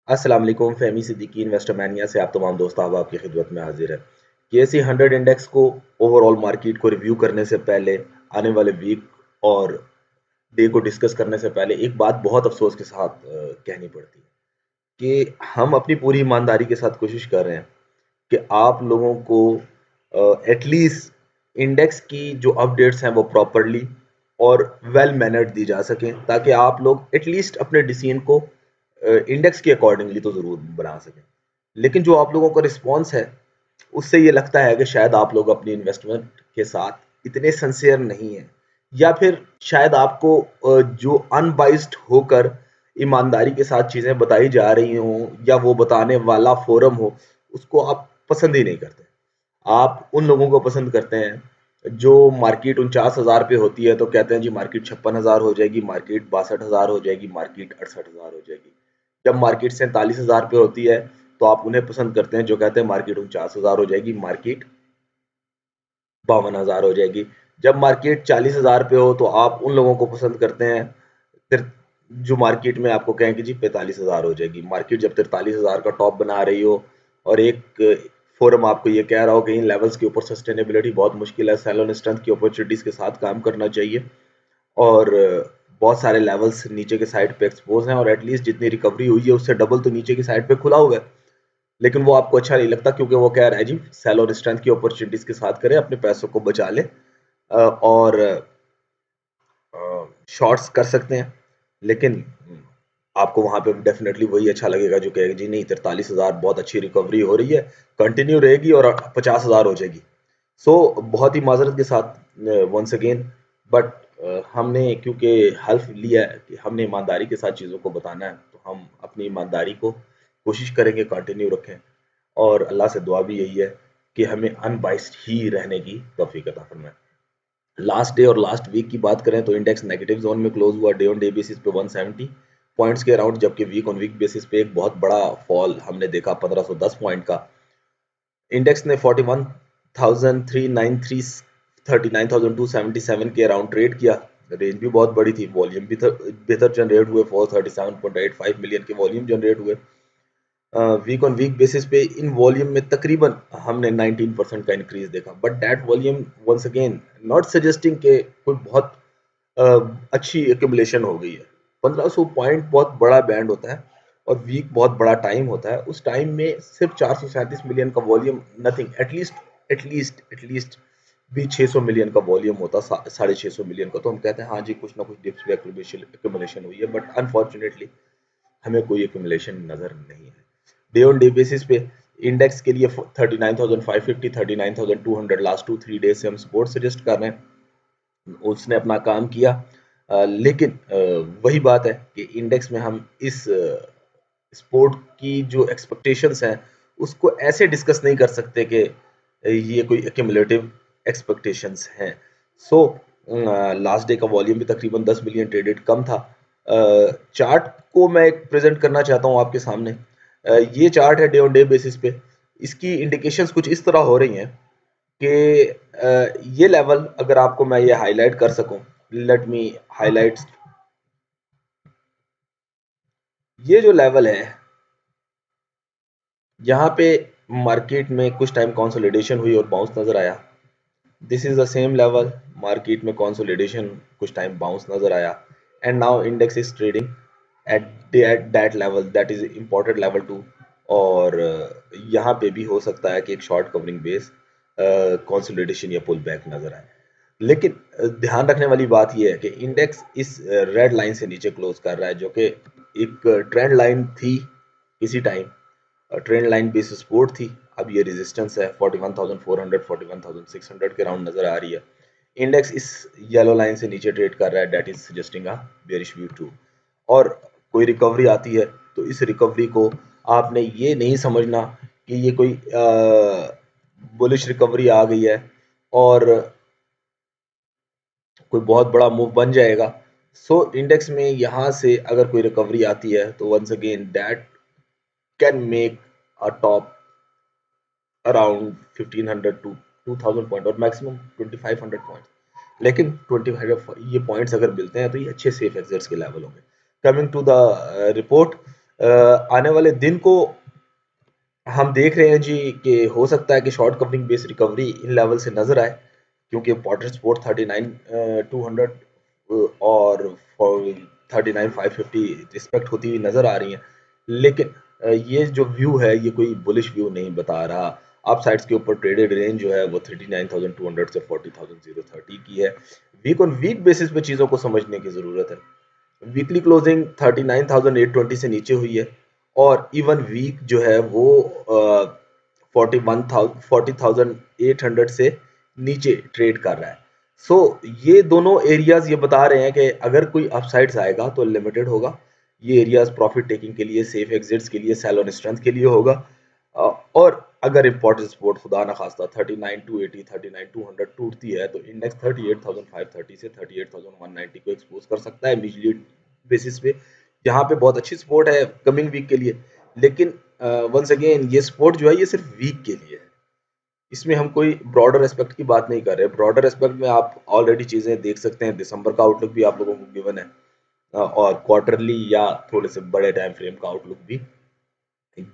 अस्सलाम वालेकुम, फ़हमी Siddiqui investor mania से आप तमाम दोस्त अहबाब आपकी खिदमत में हाजिर है। केएसई 100 इंडेक्स को ओवरऑल मार्केट को रिव्यू करने से पहले, आने वाले वीक और डे को डिस्कस करने से पहले एक बात बहुत अफ़सोस के साथ कहनी पड़ती है कि हम अपनी पूरी ईमानदारी के साथ कोशिश कर रहे हैं कि आप लोगों को एटलीस्ट इंडेक्स की जो अपडेट्स हैं वो प्रॉपर्ली और वेल मैनर्ड दी जा सकें, ताकि आप लोग एटलीस्ट अपने डिसीजन को इंडेक्स के अकॉर्डिंगली तो ज़रूर बना सकें। लेकिन जो आप लोगों का रिस्पॉन्स है, उससे ये लगता है कि शायद आप लोग अपनी इन्वेस्टमेंट के साथ इतने सिंसियर नहीं हैं, या फिर शायद आपको जो अनबाइस्ड होकर ईमानदारी के साथ चीज़ें बताई जा रही हों या वो बताने वाला फोरम हो, उसको आप पसंद ही नहीं करते। आप उन लोगों को पसंद करते हैं जो मार्केट 49,000 पे होती है तो कहते हैं जी मार्केट 56,000 हो जाएगी, मार्केट 62,000 हो जाएगी, मार्केट 68,000 हो जाएगी। जब मार्केट 47,000 पे होती है तो आप उन्हें पसंद करते हैं जो कहते हैं मार्केट 49,000 हो जाएगी, मार्केट 52,000 हो जाएगी। जब मार्केट 40,000 पे हो तो आप उन लोगों को पसंद करते हैं फिर जो मार्केट में आपको कहें कि जी 45,000 हो जाएगी। मार्केट जब 43,000 का टॉप बना रही हो और एक फोरम आपको ये कह रहा हो कि इन लेवल्स के ऊपर सस्टेनेबिलिटी बहुत मुश्किल है, सेल ऑन स्ट्रेंथ की अपॉर्चुनिटीज के साथ काम करना चाहिए और बहुत सारे लेवल्स नीचे के साइड पे एक्सपोज हैं और एटलीस्ट जितनी रिकवरी हुई है उससे डबल तो नीचे की साइड पे खुला हुआ है। लेकिन वो आपको अच्छा नहीं लगता क्योंकि वो कह रहा है जी सेल और स्ट्रेंथ की अपॉर्चुनिटीज के साथ करें, अपने पैसों को बचा लें और शॉर्ट्स कर सकते हैं। लेकिन आपको वहां पे डेफिनेटली वही अच्छा लगेगा जो कहेगा जी नहीं 43,000 बहुत अच्छी रिकवरी हो रही है, कंटिन्यू रहेगी और 50,000 हो जाएगी। सो बहुत ही माजरत के साथ वंस अगेन बट हमने क्योंकि हल्फ लिया है कि हमने ईमानदारी के साथ चीज़ों को बताना है, तो हम अपनी ईमानदारी को कोशिश करेंगे कंटिन्यू रखें और अल्लाह से दुआ भी यही है कि हमें अनबाइस्ड ही रहने की तौफीक अता फरमाए। लास्ट डे और लास्ट वीक की बात करें तो इंडेक्स नेगेटिव जोन में क्लोज हुआ डे ऑन डे बेसिस पे 170 पॉइंट्स के अराउंड, जबकि वीक ऑन वीक बेसिस पे एक बहुत बड़ा फॉल हमने देखा 1510 पॉइंट का। इंडेक्स ने 41,393 39,277 के अराउंड ट्रेड किया। रेंज भी बहुत बड़ी थी, वॉल्यूम भी बेहतर जनरेट हुए, 437.85 मिलियन के वॉल्यूम जनरेट हुए। वीक ऑन वीक बेसिस पे इन वॉल्यूम में तकरीबन हमने 19% का इंक्रीज देखा, but that volume once again not suggesting के कोई बहुत अ, अच्छी एक्यूमुलेशन हो गई है। 1500 पॉइंट बहुत बड़ा बैंड होता है और वीक बहुत बड़ा टाइम होता है। उस टाइम में सिर्फ 437 मिलियन का वॉल्यूम नथिंग, एटलीस्ट भी 600 मिलियन का वॉल्यूम होता, 650 मिलियन का, तो हम कहते हैं हाँ जी कुछ ना कुछ डिप्स पे एक्यूमुलेशन हुई है, बट अनफॉर्चुनेटली हमें कोई एक्यूमुलेशन नजर नहीं है। डे ऑन डे बेसिस पे इंडेक्स के लिए 39,550 39,200 लास्ट 2-3 डेज से हम सपोर्ट सजेस्ट कर रहे हैं। उसने अपना काम किया, लेकिन वही बात है कि इंडेक्स में हम इस स्पोर्ट की जो एक्सपेक्टेशंस हैं उसको ऐसे डिस्कस नहीं कर सकते कि ये कोई एक्यूमुलेटिव एक्सपेक्टेशंस हैं। सो लास्ट डे का वॉल्यूम भी तकरीबन 10 मिलियन ट्रेडेड कम था। चार्ट को मैं एक प्रेजेंट करना चाहता हूँ आपके सामने। ये चार्ट है डे ऑन डे बेसिस पे। इसकी इंडिकेशंस कुछ इस तरह हो रही हैं कि ये लेवल अगर आपको मैं ये हाईलाइट कर सकूं, लेट मी हाईलाइट। ये जो लेवल है यहाँ पे मार्केट में कुछ टाइम कंसोलिडेशन हुई और बाउंस नजर आया। This is the same level, market में कंसोलिडेशन, कुछ टाइम बाउंस नजर आया and now index is trading at that level, that is important level too. और यहाँ पे भी हो सकता है कि एक शॉर्ट कवरिंग बेस कंसोलिडेशन या पुल बैक नजर आए। लेकिन ध्यान रखने वाली बात यह है कि इंडेक्स इस रेड लाइन से नीचे क्लोज कर रहा है जो कि एक ट्रेंड लाइन थी किसी time, trend line base support थी। अब ये रेजिस्टेंस है 41,400 41,600 के राउंड नजर आ रही है। इंडेक्स इस येलो लाइन से नीचे ट्रेड कर रहा है, that is suggesting a bearish view too. और कोई रिकवरी आती है तो इस रिकवरी को आपने ये नहीं समझना कि ये कोई बुलिश रिकवरी आ गई है और कोई बहुत बड़ा मूव बन जाएगा। सो इंडेक्स में यहाँ से अगर कोई रिकवरी आती है तो once again that can make a top around 1500 to 2000 point और मैक्सिमम 2500 पॉइंट। लेकिन 25 ये पॉइंट्स अगर मिलते हैं तो ये अच्छे सेफ एग्जिट्स के लेवल होंगे। कमिंग टू द रिपोर्ट, आने वाले दिन को हम देख रहे हैं जी कि हो सकता है कि short covering based recovery in level से नजर आए, क्योंकि पॉटर स्पोर्ट 39 200 और 39 550 रिस्पेक्ट होती हुई नजर आ रही है। लेकिन ये जो व्यू है ये कोई बुलिश व्यू नहीं बता रहा। अप साइड्स के ऊपर ट्रेडेड रेंज जो है वो 39,200 से 40,030 की है। वीक ऑन वीक बेसिस पे चीज़ों को समझने की ज़रूरत है। वीकली क्लोजिंग 39,820 से नीचे हुई है, और इवन वीक जो है वो 40,800 से नीचे ट्रेड कर रहा है। सो ये दोनों एरियाज ये बता रहे हैं कि अगर कोई अपसाइड्स आएगा तो लिमिटेड होगा। ये एरियाज प्रॉफिट टेकिंग के लिए, सेफ एग्जिट्स के लिए, सेल ऑन स्ट्रेंथ के लिए होगा। और अगर इम्पोर्टेंट सपोर्ट खुदा ना खास्ता 39,280 39,200 टूटती है तो इंडेक्स 38,530 से 38,190 को एक्सपोज कर सकता है इमीडिएट बेसिस पे। यहाँ पे बहुत अच्छी सपोर्ट है कमिंग वीक के लिए। लेकिन वंस अगेन ये सपोर्ट जो है ये सिर्फ वीक के लिए है। इसमें हम कोई ब्रॉडर एस्पेक्ट की बात नहीं कर रहे। ब्रॉडर एस्पेक्ट में आप ऑलरेडी चीज़ें देख सकते हैं। दिसंबर का आउटलुक भी आप लोगों को गिवन है, और क्वार्टरली या थोड़े से बड़े टाइम फ्रेम का आउटलुक भी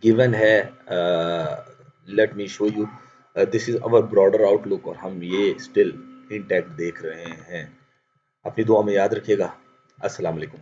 गिवन है। Let me show you, this is our broader outlook, और हम ये स्टिल इंटैक्ट देख रहे हैं। अपनी दुआ में याद रखिएगा। अस्सलाम वालेकुम।